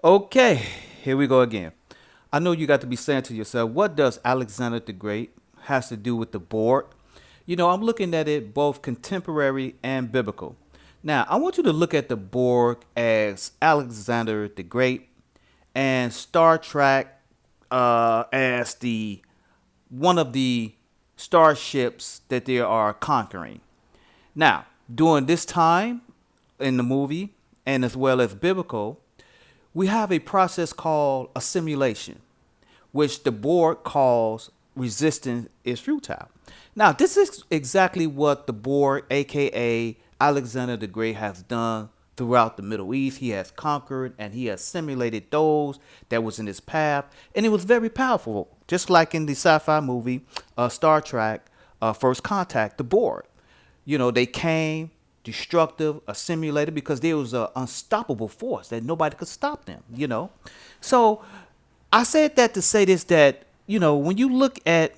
Okay, here we go again. I know you got to be saying to yourself, what does Alexander the Great has to do with the Borg? I'm looking at it both contemporary and biblical. Now, I want you to look at the Borg as Alexander the Great and Star Trek as the one of the starships that they are conquering. Now, during this time in the movie and as well as biblical, we have a process called assimilation, which the board calls resistance is futile. Now, this is exactly what the board, aka Alexander the Great, has done throughout the Middle East. He has conquered and he has assimilated those that was in his path, and it was very powerful. Just like in the sci-fi movie Star Trek, First Contact, the board. They came destructive, assimilated because there was an unstoppable force that nobody could stop them. So I said that to say this that, when you look at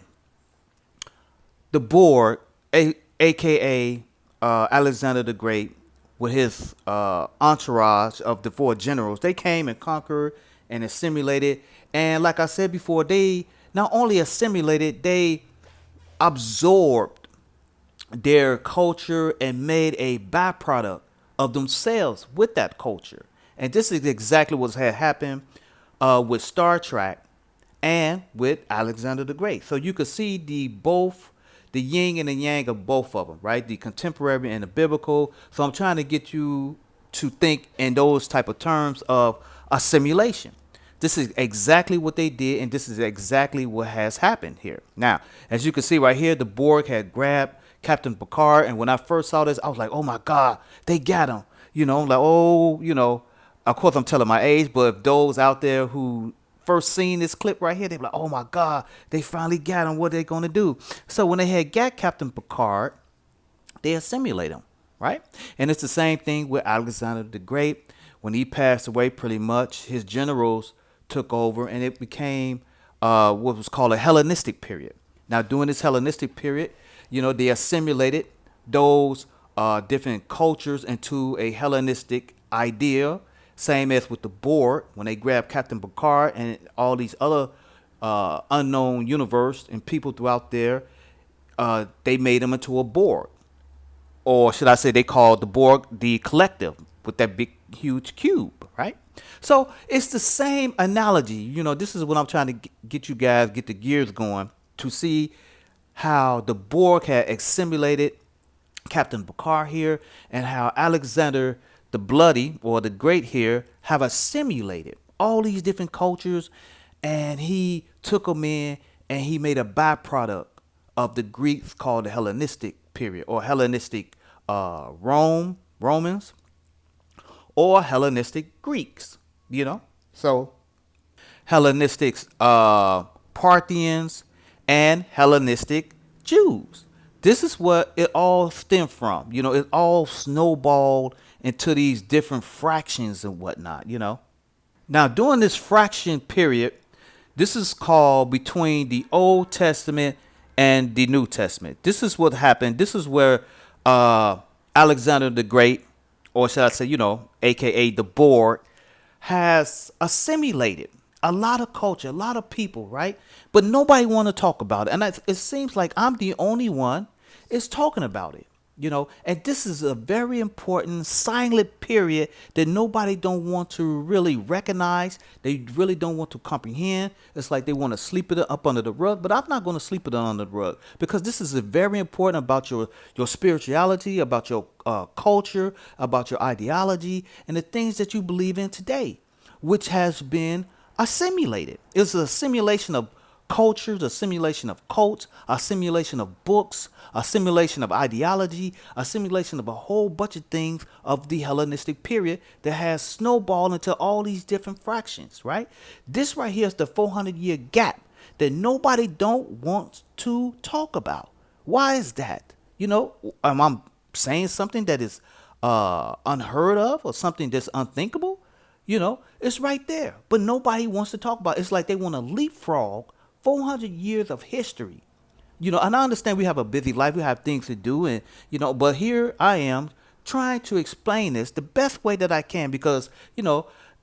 the board, aka Alexander the Great, with his entourage of the four generals, they came and conquered and assimilated. And like I said before, they not only assimilated, they absorbed their culture and made a byproduct of themselves with that culture. And this is exactly what had happened with Star Trek and with Alexander the Great. So you could see the yin and the yang of both of them, right? The contemporary and the biblical. So I'm trying to get you to think in those type of terms of assimilation. This is exactly what they did, and this is exactly what has happened here. Now, as you can see right here, the Borg had grabbed Captain Picard, and when I first saw this, I was like, oh my God, they got him. I'm like, oh, of course I'm telling my age, but if those out there who first seen this clip right here, they be like, oh my God, they finally got him. What are they going to do? So when they had got Captain Picard, they assimilate him, right? And it's the same thing with Alexander the Great. When he passed away, pretty much, his generals took over, and it became what was called a Hellenistic period. Now, during this Hellenistic period, they assimilated those different cultures into a Hellenistic idea. Same as with the board when they grabbed Captain Picard and all these other unknown universe and people throughout there, they made them into a Borg, or should I say, they called the Borg the collective with that big, huge cube, right? So it's the same analogy. This is what I'm trying to get you guys, get the gears going to see how the Borg had assimilated Captain Picard here and how Alexander the Bloody or the Great here have assimilated all these different cultures, and he took them in and he made a byproduct of the Greeks called the Hellenistic period or Hellenistic Romans or Hellenistic Greeks. So Hellenistic Parthians and Hellenistic Jews. This is what it all stemmed from. It all snowballed into these different fractions and whatnot. Now, during this fraction period, this is called between the Old Testament and the New Testament. This is what happened. This is where Alexander the Great, or should I say, aka the Borg, has assimilated a lot of culture, a lot of people, right? But nobody want to talk about it. And it seems like I'm the only one is talking about it. And this is a very important silent period that nobody don't want to really recognize. They really don't want to comprehend. It's like they want to sleep it up under the rug, but I'm not going to sleep it under the rug because this is a very important about your spirituality, about your culture, about your ideology, and the things that you believe in today, which has been assimilated. It's a simulation of cultures, a simulation of cults, a simulation of books, a simulation of ideology, a simulation of a whole bunch of things of the Hellenistic period that has snowballed into all these different fractions, right? This right here is the 400-year gap that nobody don't want to talk about. Why is that? Am I saying something that is unheard of or something that's unthinkable? It's right there, but nobody wants to talk about it. It's like they want to leapfrog 400 years of history. And I understand we have a busy life, we have things to do, and but here I am trying to explain this the best way that I can because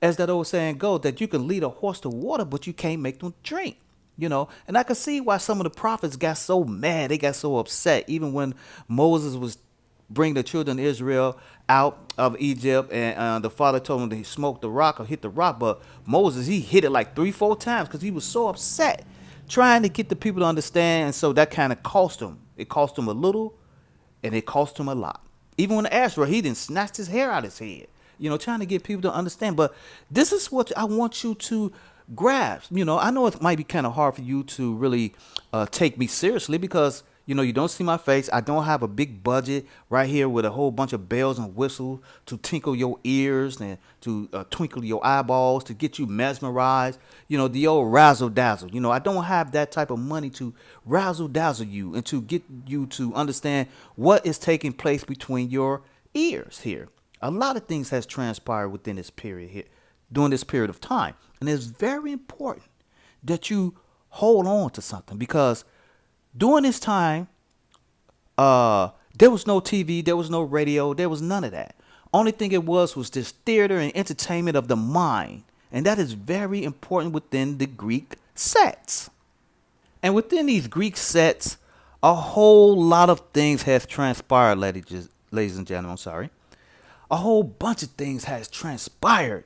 as that old saying goes, that you can lead a horse to water, but you can't make them drink. And I can see why some of the prophets got so mad, they got so upset, even when Moses was bring the children of Israel out of Egypt, and the father told him to smoke the rock or hit the rock, but Moses, he hit it like 3, 4 times because he was so upset trying to get the people to understand, and so that kind of cost him. It cost him a little, and it cost him a lot. Even when Ezra, he didn't snatch his hair out his head, trying to get people to understand. But this is what I want you to grasp. I know it might be kind of hard for you to really take me seriously because you don't see my face. I don't have a big budget right here with a whole bunch of bells and whistles to tinkle your ears and to twinkle your eyeballs to get you mesmerized. The old razzle dazzle. I don't have that type of money to razzle dazzle you and to get you to understand what is taking place between your ears here. A lot of things has transpired within this period here, during this period of time. And it's very important that you hold on to something because during this time, there was no TV, there was no radio, there was none of that. Only thing it was this theater and entertainment of the mind. And that is very important within the Greek sets. And within these Greek sets, a whole lot of things has transpired, ladies and gentlemen. I'm sorry. A whole bunch of things has transpired.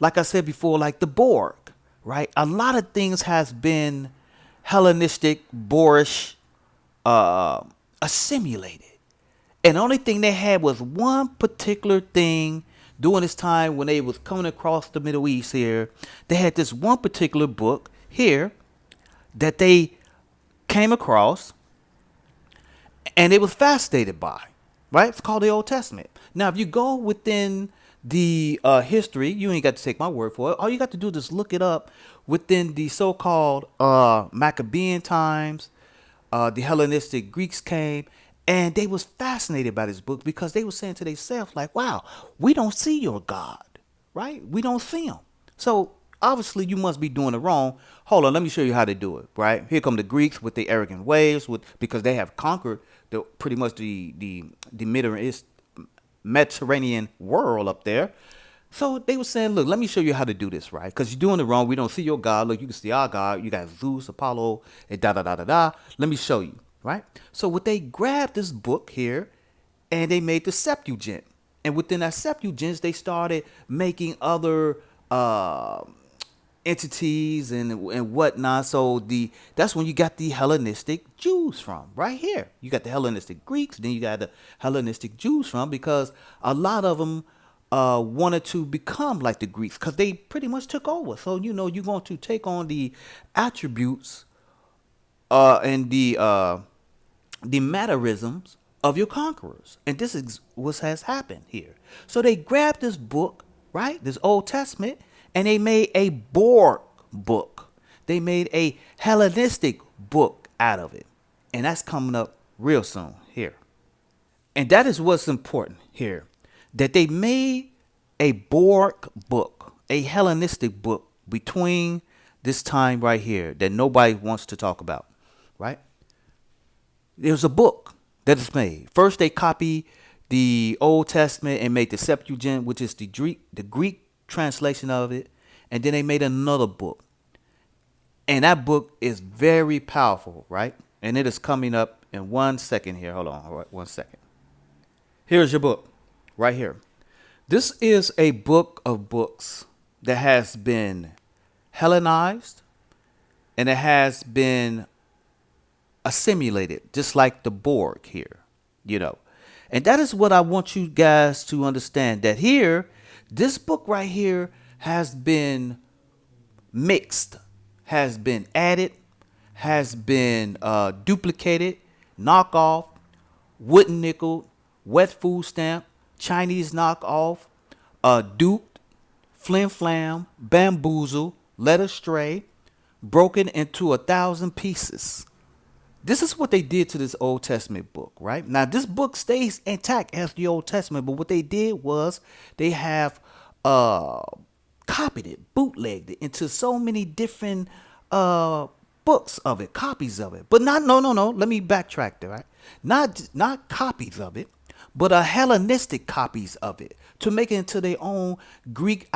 Like I said before, like the Borg, right? A lot of things has been Hellenistic, boorish, assimilated. And the only thing they had was one particular thing during this time when they was coming across the Middle East here. They had this one particular book here that they came across and they was fascinated by, right? It's called the Old Testament. Now, if you go within the history, you ain't got to take my word for it. All you got to do is just look it up within the so-called Maccabean times. The Hellenistic Greeks came and they was fascinated by this book because they were saying to themselves like, wow, we don't see your God, right? We don't see him. So obviously you must be doing it wrong. Hold on, let me show you how to do it, right? Here come the Greeks with the arrogant ways because they have conquered pretty much the Mediterranean world up there. So they were saying, look, let me show you how to do this, right? Because you're doing it wrong. We don't see your God. Look, you can see our God. You got Zeus, Apollo, and da-da-da-da-da. Let me show you, right? So what they grabbed this book here, and they made the Septuagint. And within that Septuagint, they started making other entities and whatnot. So that's when you got the Hellenistic Jews from, right here. You got the Hellenistic Greeks, then you got the Hellenistic Jews from, because a lot of them wanted to become like the Greeks because they pretty much took over. So, you're going to take on the attributes and the mannerisms of your conquerors. And this is what has happened here. So they grabbed this book, right, this Old Testament, and they made a Borg book. They made a Hellenistic book out of it. And that's coming up real soon here. And that is what's important here. That they made a Borg book, a Hellenistic book between this time right here that nobody wants to talk about, right? There's a book that is made. First, they copy the Old Testament and made the Septuagint, which is the Greek translation of it. And then they made another book. And that book is very powerful, right? And it is coming up in 1 second here. Hold on, 1 second. Here's your book. Right here. This is a book of books that has been Hellenized and it has been assimilated, just like the Borg here, And that is what I want you guys to understand, that here, this book right here has been mixed, has been added, has been duplicated, knockoff, wooden nickel, wet food stamp, Chinese knockoff, duped, flim flam, bamboozle, led astray, broken into 1,000 pieces. This is what they did to this Old Testament book, right? Now, this book stays intact as the Old Testament, but what they did was they have copied it, bootlegged it into so many different books of it, copies of it. But no. Let me backtrack there, right? Not copies of it, but Hellenistic copies of it to make it into their own Greek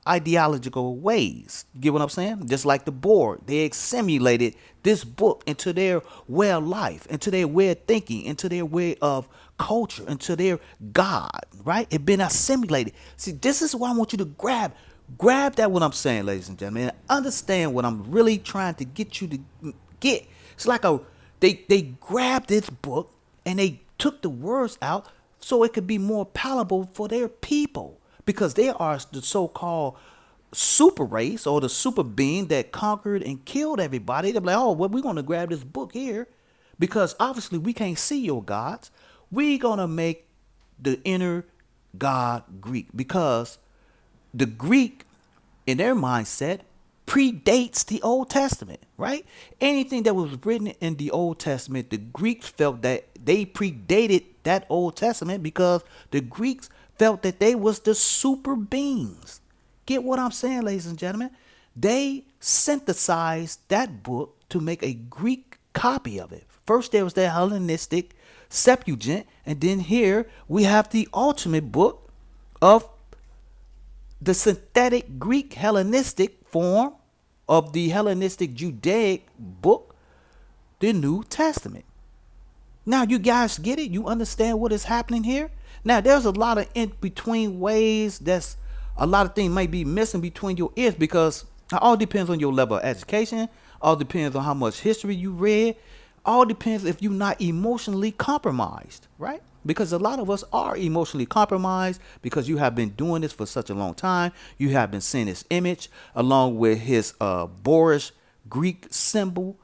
ideological ways. You get what I'm saying? Just like the Borg, they assimilated this book into their way of life, into their way of thinking, into their way of culture, into their God, right? It been assimilated. See, this is what I want you to grab that what I'm saying, ladies and gentlemen, and understand what I'm really trying to get you to get. It's like they grabbed this book and they took the words out so it could be more palatable for their people, because they are the so-called super race or the super being that conquered and killed everybody. They're like, oh, well, we're going to grab this book here because obviously we can't see your gods. We're going to make the inner God Greek, because the Greek in their mindset predates the Old Testament, right? Anything that was written in the Old Testament, the Greeks felt that they predated that Old Testament because the Greeks felt that they was the super beings. Get what I'm saying, ladies and gentlemen? They synthesized that book to make a Greek copy of it. First there was the Hellenistic Septuagint, and then here we have the ultimate book of the synthetic Greek Hellenistic form of the Hellenistic Judaic book, the New Testament. Now you guys get it? You understand what is happening here? Now there's a lot of in between ways that's a lot of things might be missing between your ears, because it all depends on your level of education, all depends on how much history you read, all depends if you're not emotionally compromised, right? Because a lot of us are emotionally compromised because you have been doing this for such a long time. You have been seeing his image along with his boorish Greek symbol,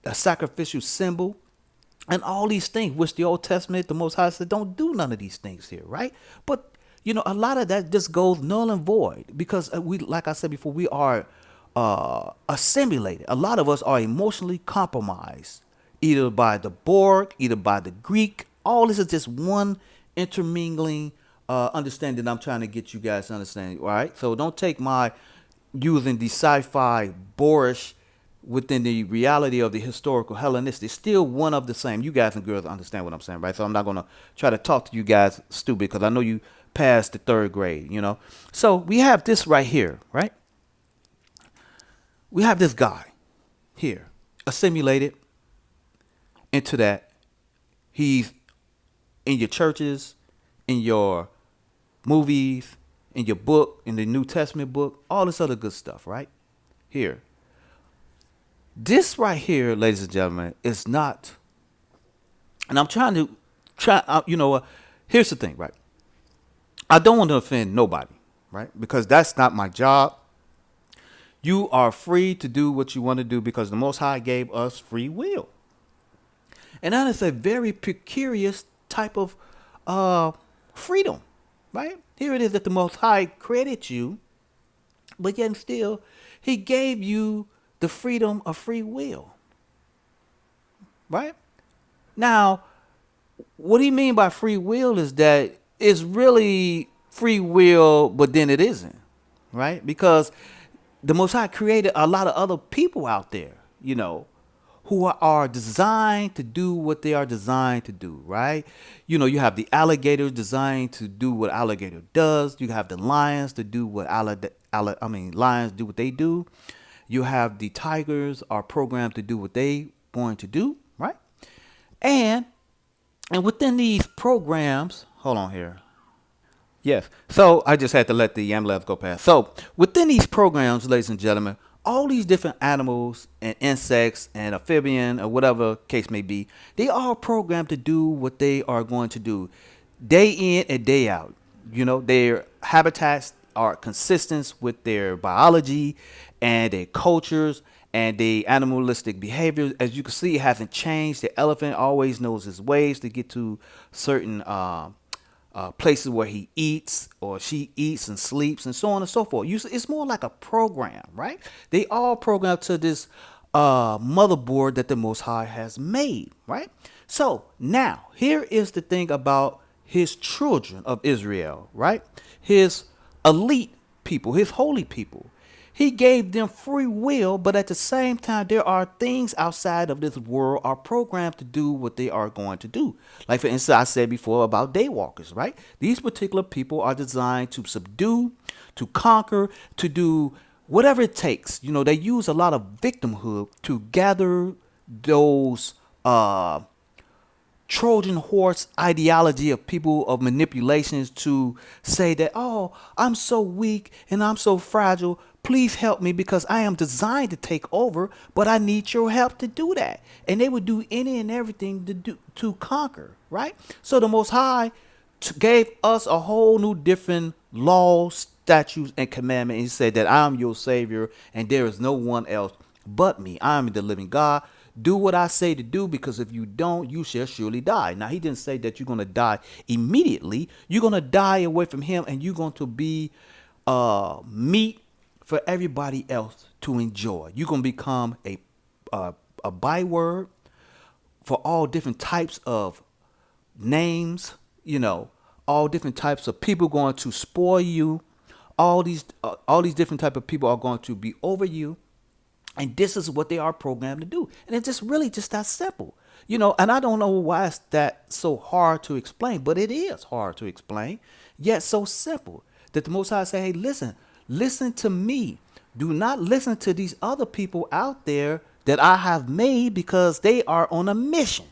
a sacrificial symbol, and all these things, which the Old Testament, the Most High said, don't do none of these things here, right? But, you know, a lot of that just goes null and void because we, like I said before, we are assimilated. A lot of us are emotionally compromised, either by the Borg, either by the Greek. All this is just one intermingling understanding I'm trying to get you guys to understand, all right? So don't take my using the sci-fi boorish within the reality of the historical Hellenistic. Still one of the same. You guys and girls understand what I'm saying, right? So I'm not going to try to talk to you guys stupid because I know you passed the 3rd grade, you know? So we have this right here, right? We have this guy here assimilated into that. He's in your churches, in your movies, in your book, in the New Testament book, all this other good stuff, right? Here. This right here, ladies and gentlemen, is not, and I'm trying to you know what? Here's the thing, right? I don't want to offend nobody, right? Because that's not my job. You are free to do what you want to do because the Most High gave us free will. And that is a very precarious type of freedom, right? Here it is that the Most High created you, but yet still he gave you the freedom of free will, right? Now, what do you mean by free will is that it's really free will, but then it isn't, right? Because the Most High created a lot of other people out there, you know, who are designed to do what they are designed to do, right? You know, you have the alligators designed to do what alligator does. You have the lions to do what lions do what they do. You have the tigers are programmed to do what they want to do, right? And within these programs, hold on here. Yes. So I just had to let the ambulance go past. So within these programs, ladies and gentlemen, all these different animals and insects and amphibian or whatever case may be, they are programmed to do what they are going to do day in and day out. You know, their habitats are consistent with their biology and their cultures and the animalistic behavior. As you can see, it hasn't changed. The elephant always knows his ways to get to certain places where he eats or she eats and sleeps and so on and so forth. It's more like a program, right? They all program to this motherboard that the Most High has made, right? So now here is the thing about his children of Israel, right? His elite people, his holy people. He gave them free will, but at the same time, there are things outside of this world are programmed to do what they are going to do. Like for instance, I said before about daywalkers, right? These particular people are designed to subdue, to conquer, to do whatever it takes. They use a lot of victimhood to gather those Trojan horse ideology of people of manipulations to say that, oh, I'm so weak and I'm so fragile. Please help me because I am designed to take over, but I need your help to do that. And they would do any and everything to conquer, right? So the Most High gave us a whole new different laws, statutes, and commandments. He said that I am your Savior and there is no one else but me. I am the living God. Do what I say to do, because if you don't, you shall surely die. Now, he didn't say that you're going to die immediately. You're going to die away from him, and you're going to be meat for everybody else to enjoy. You're going to become a byword for all different types of names, all different types of people going to spoil you. All these different type of people are going to be over you. And this is what they are programmed to do. And it's just really just that simple. And I don't know why it's that so hard to explain, but it is hard to explain, yet so simple that the Most High say, hey, listen to me. Do not listen to these other people out there that I have made, because they are on a mission.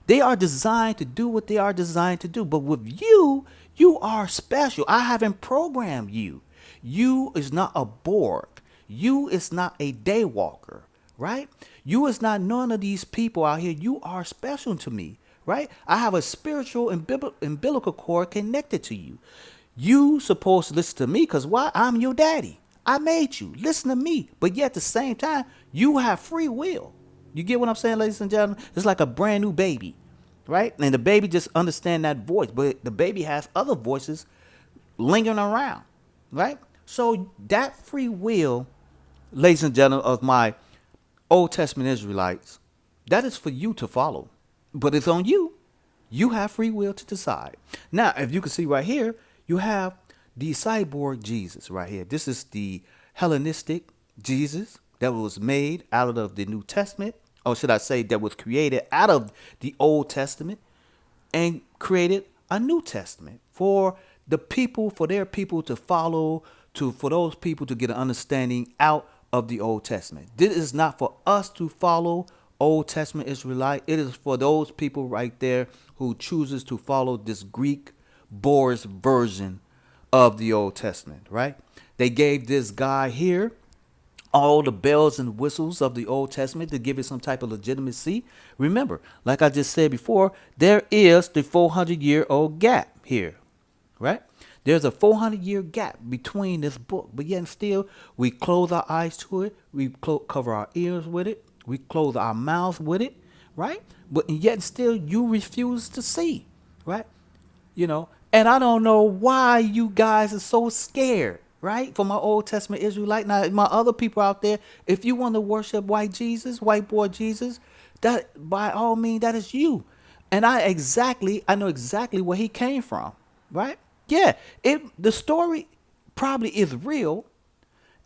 They are designed to do what they are designed to do. But with you, you are special. I haven't programmed you. You is not a Borg. You is not a daywalker, right? You is not none of these people out here. You are special to me, right? I have a spiritual and umbilical cord connected to you. You supposed to listen to me because why? I'm your daddy. I made you. Listen to me. But yet at the same time, you have free will. You get what I'm saying, ladies and gentlemen? It's like a brand new baby, right? And the baby just understand that voice, but the baby has other voices lingering around, right? So that free will, ladies and gentlemen, of my Old Testament Israelites, that is for you to follow. But it's on you. You have free will to decide. Now, if you can see right here, you have the cyborg Jesus right here. This is the Hellenistic Jesus that was made out of the New Testament, or should I say that was created out of the Old Testament and created a New Testament for the people, for their people to follow, for those people to get an understanding out of the Old Testament. This is not for us to follow Old Testament Israelite. It is for those people right there who chooses to follow this Greek Boris version of the Old Testament, right? They gave this guy here all the bells and whistles of the Old Testament to give it some type of legitimacy. Remember, like I just said before, there is the 400-year-old gap here, right? There's a 400-year gap between this book, but yet still we close our eyes to it. We cover our ears with it. We close our mouths with it, right? But yet still you refuse to see, right? And I don't know why you guys are so scared, right? For my Old Testament Israelite. Now, my other people out there, if you want to worship white boy Jesus, that by all means, that is you. And I know exactly where he came from, right? Yeah, the story probably is real,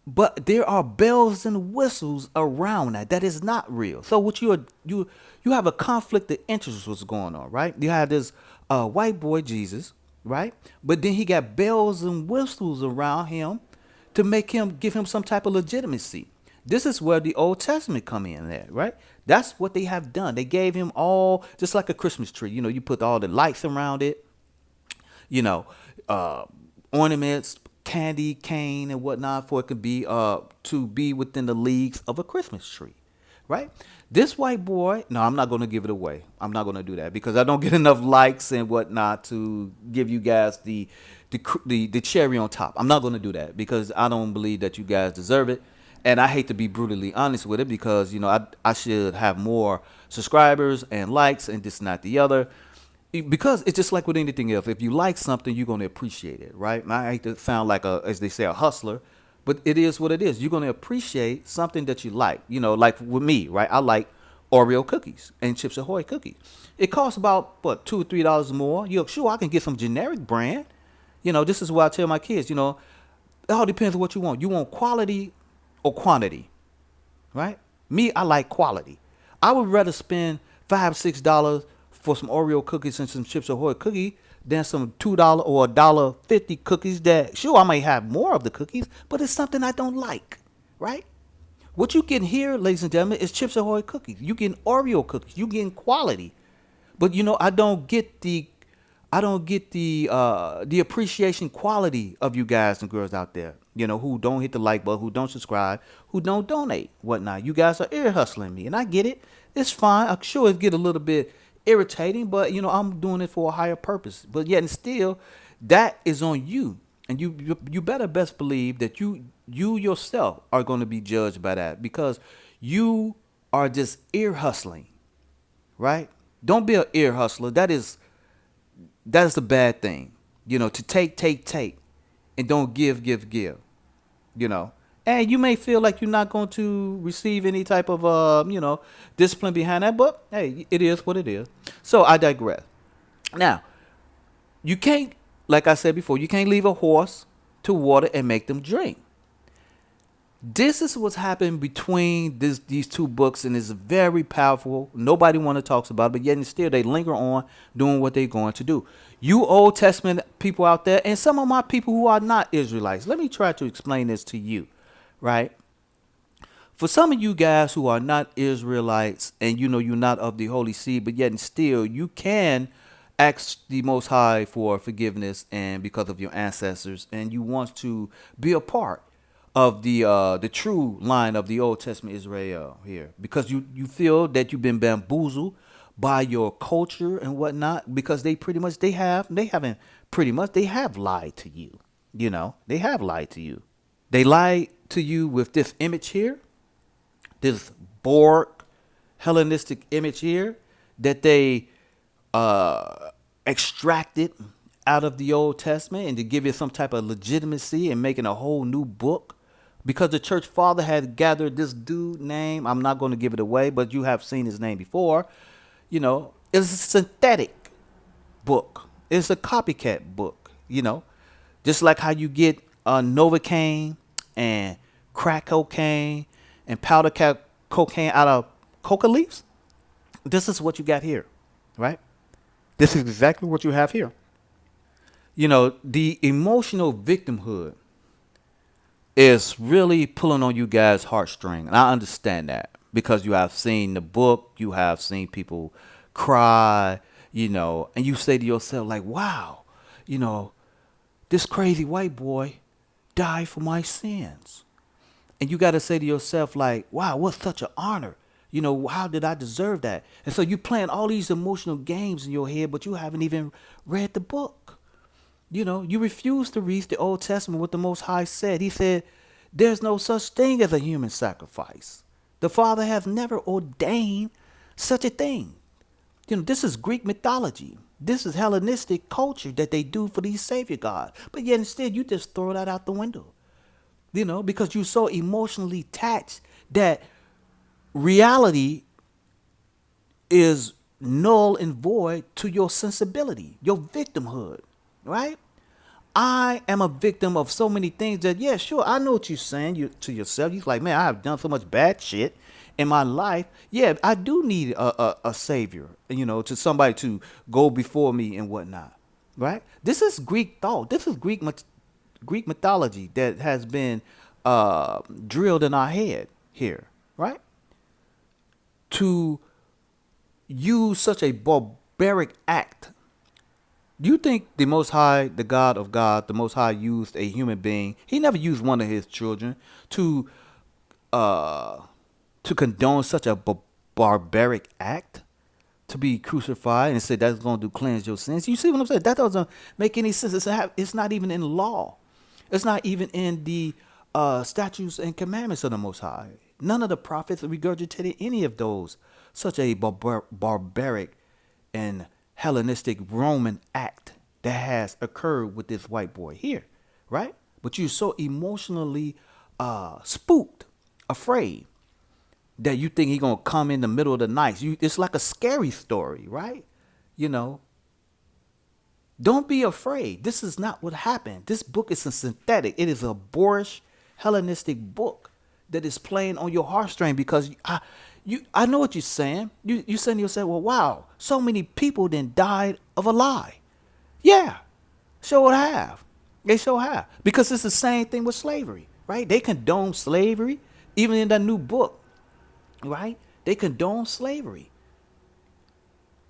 but there are bells and whistles around that is not real. So what you have a conflict of interest what's going on, right? You have this white boy Jesus, right? But then he got bells and whistles around him to give him some type of legitimacy. This is where the Old Testament come in at, right? That's what they have done. They gave him all, just like a Christmas tree. You put all the lights around it, ornaments, candy cane and whatnot, for it could be to be within the leagues of a Christmas tree, right? This white boy, no, I'm not going to give it away. I'm not going to do that because I don't get enough likes and whatnot to give you guys the cherry on top. I'm not going to do that because I don't believe that you guys deserve it. And I hate to be brutally honest with it because, I should have more subscribers and likes and this, not the other. Because it's just like with anything else. If you like something, you're going to appreciate it, right? And I hate to sound like as they say, a hustler, but it is what it is. You're going to appreciate something that you like. Like with me, right? I like Oreo cookies and Chips Ahoy cookies. It costs about, $2 or $3 more. Sure, I can get some generic brand. This is what I tell my kids, it all depends on what you want. You want quality or quantity, right? Me, I like quality. I would rather spend $5, $6 for some Oreo cookies and some Chips Ahoy cookie than some $2 or $1.50 cookies that sure I might have more of the cookies, but it's something I don't like, right? What you get here, ladies and gentlemen, is Chips Ahoy cookies. You getting Oreo cookies. You getting quality. But I don't get the appreciation quality of you guys and girls out there, who don't hit the like button, who don't subscribe, who don't donate, whatnot. You guys are ear hustling me, and I get it. It's fine. I'm sure it get a little bit irritating, but I'm doing it for a higher purpose. But yet and still, that is on you, and you better best believe that you yourself are going to be judged by that because you are just ear hustling, right? Don't be an ear hustler. That is a bad thing. To take, and don't give. And you may feel like you're not going to receive any type of discipline behind that, but hey, it is what it is. So I digress. Now, you can't, like I said before, you can't leave a horse to water and make them drink. This is what's happened between these two books, and it's very powerful. Nobody want to talk about it, but yet and still they linger on doing what they're going to do. You Old Testament people out there, and some of my people who are not Israelites, let me try to explain this to you, right? For some of you guys who are not Israelites, and you're not of the Holy Seed, but yet and still you can ask the Most High for forgiveness, and because of your ancestors, and you want to be a part of the true line of the Old Testament Israel here, because you feel that you've been bamboozled by your culture and whatnot, because they have lied to you. They have lied to you. They lied to you with this image here, this Borg Hellenistic image here that they extracted out of the Old Testament, and to give it some type of legitimacy and making a whole new book. Because the church father had gathered this dude name, I'm not going to give it away, but you have seen his name before. It's a synthetic book. It's a copycat book. Just like how you get Novocaine and crack cocaine and powder cocaine out of coca leaves. This is what you got here, right? This is exactly what you have here. The emotional victimhood is really pulling on you guys' heartstring. And I understand that because you have seen the book, you have seen people cry, and you say to yourself, like, wow, this crazy white boy died for my sins. And you got to say to yourself, like, wow, what such an honor. How did I deserve that? And so you playing all these emotional games in your head, but you haven't even read the book. You refuse to read the Old Testament, what the Most High said. He said, there's no such thing as a human sacrifice. The Father has never ordained such a thing. This is Greek mythology. This is Hellenistic culture that they do for these Savior gods. But yet instead, you just throw that out the window. Because you're so emotionally attached that reality is null and void to your sensibility, your victimhood. Right? I am a victim of so many things that, yeah, sure, I know what you're saying to yourself. You're like, man, I have done so much bad shit in my life. Yeah, I do need a savior, to somebody to go before me and whatnot. Right? This is Greek thought. This is Greek mythology that has been drilled in our head here. Right? To use such a barbaric act. Do you think the Most High, the God of God, the Most High used a human being? He never used one of his children to condone such a barbaric act, to be crucified and say that's going to cleanse your sins. You see what I'm saying? That doesn't make any sense. It's not even in law. It's not even in the statutes and commandments of the Most High. None of the prophets regurgitated any of those. Such a barbaric and Hellenistic Roman act that has occurred with this white boy here, right? But you're so emotionally spooked, afraid, that you think he's going to come in the middle of the night. It's like a scary story, right? Don't be afraid. This is not what happened. This book is a synthetic. It is a boorish Hellenistic book that is playing on your heartstring because I know what you're saying. You saying to yourself, well, wow, so many people then died of a lie. Yeah, sure have. They sure have. Because it's the same thing with slavery, right? They condone slavery, even in that new book, right? They condone slavery.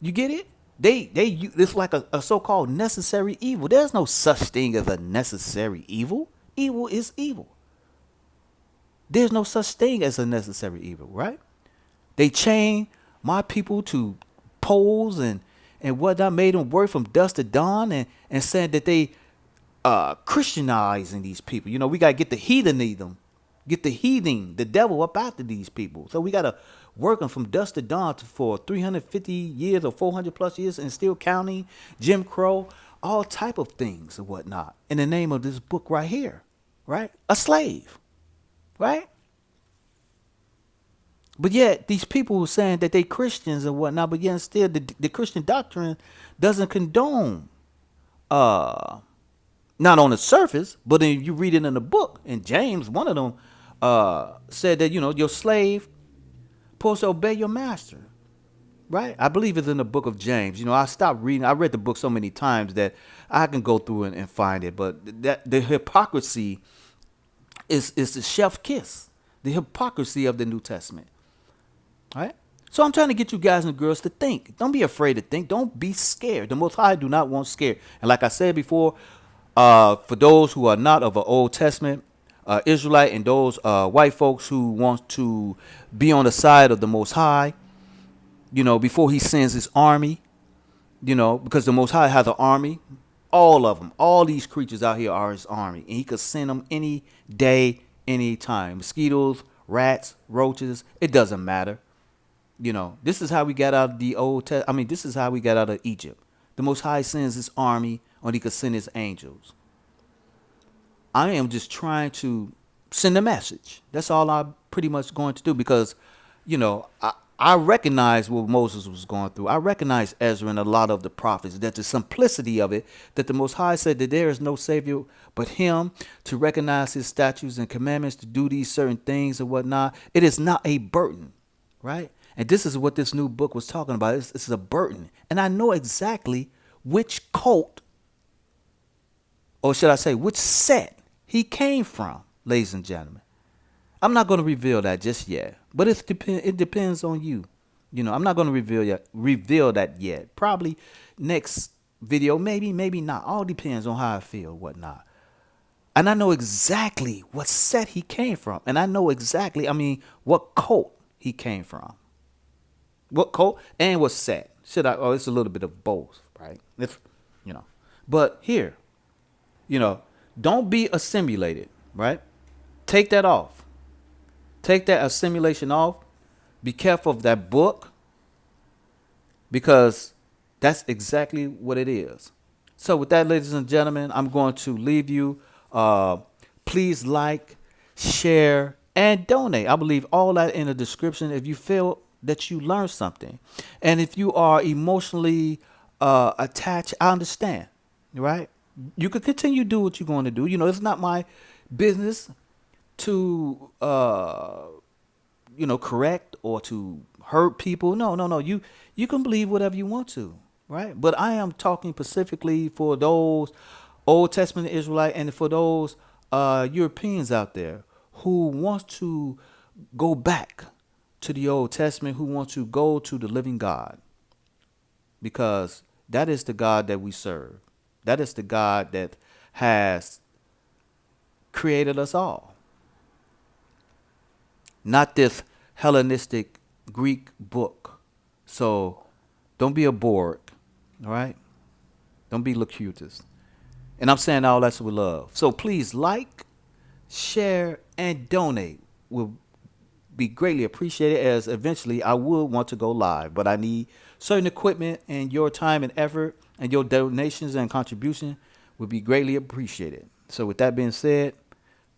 You get it? It's like a so-called necessary evil. There's no such thing as a necessary evil. Evil is evil. There's no such thing as a necessary evil, right? They chained my people to poles and whatnot, made them work from dusk to dawn, and said that they Christianizing these people. You know, we gotta get the heathenism, get the heathen, the devil up after these people. So we gotta work them from dusk to dawn for 350 years or 400 plus years and still counting, Jim Crow, all type of things and whatnot. In the name of this book right here, right? A slave, right? But yet these people were saying that they Christians and whatnot, but yet still the Christian doctrine doesn't condone, not on the surface, but then you read it in the book. And James, one of them, said that, you know, your slave supposed to obey your master, right? I believe it's in the book of James. You know, I stopped reading. I read the book so many times that I can go through and find it. But that the hypocrisy is the chef kiss, the hypocrisy of the New Testament, right? So I'm trying to get you guys and girls to think. Don't be afraid to think. Don't be scared. The Most High do not want scared. And like I said before, for those who are not of an Old Testament Israelite and those white folks who want to be on the side of the Most High, you know, before he sends his army, you know, because the Most High has an army, all of them, all these creatures out here are his army, and he could send them any day, any time. Mosquitoes, rats, roaches, it doesn't matter. You know, this is how we got out of the Old Testament. I mean, this is how we got out of Egypt. The Most High sends his army, or he could send his angels. I am just trying to send a message. That's all I'm pretty much going to do because, you know, I recognize what Moses was going through. I recognize Ezra and a lot of the prophets, that the simplicity of it, that the Most High said that there is no Savior but him, to recognize his statutes and commandments, to do these certain things and whatnot. It is not a burden, right? And this is what this new book was talking about. It's a burden. And I know exactly which cult, or should I say, which set he came from, ladies and gentlemen. I'm not going to reveal that just yet, but it depends on you. You know, I'm not going to reveal that yet. Probably next video, maybe not. All depends on how I feel, whatnot. And I know exactly what set he came from, and I know exactly, what cult he came from. What cult and what set? It's a little bit of both, right? But here, don't be assimilated, right? Take that off. Take that assimilation off. Be careful of that book, because that's exactly what it is. So with that, ladies and gentlemen, I'm going to leave you. Please like, share, and donate. I believe all that in the description if you feel that you learned something. And if you are emotionally attached, I understand, right? You could continue to do what you're going to do. It's not my business to, correct or to hurt people. No. You can believe whatever you want to, right? But I am talking specifically for those Old Testament Israelite and for those Europeans out there who want to go back to the Old Testament, who want to go to the living God, because that is the God that we serve. That is the God that has created us all. Not this Hellenistic Greek book. So don't be a Borg, all right? Don't be Laceitupboxy. And I'm saying all that's with love. So please like, share, and donate. Will be greatly appreciated, as eventually I will want to go live. But I need certain equipment, and your time and effort and your donations and contribution would be greatly appreciated. So with that being said,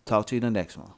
talk to you in the next one.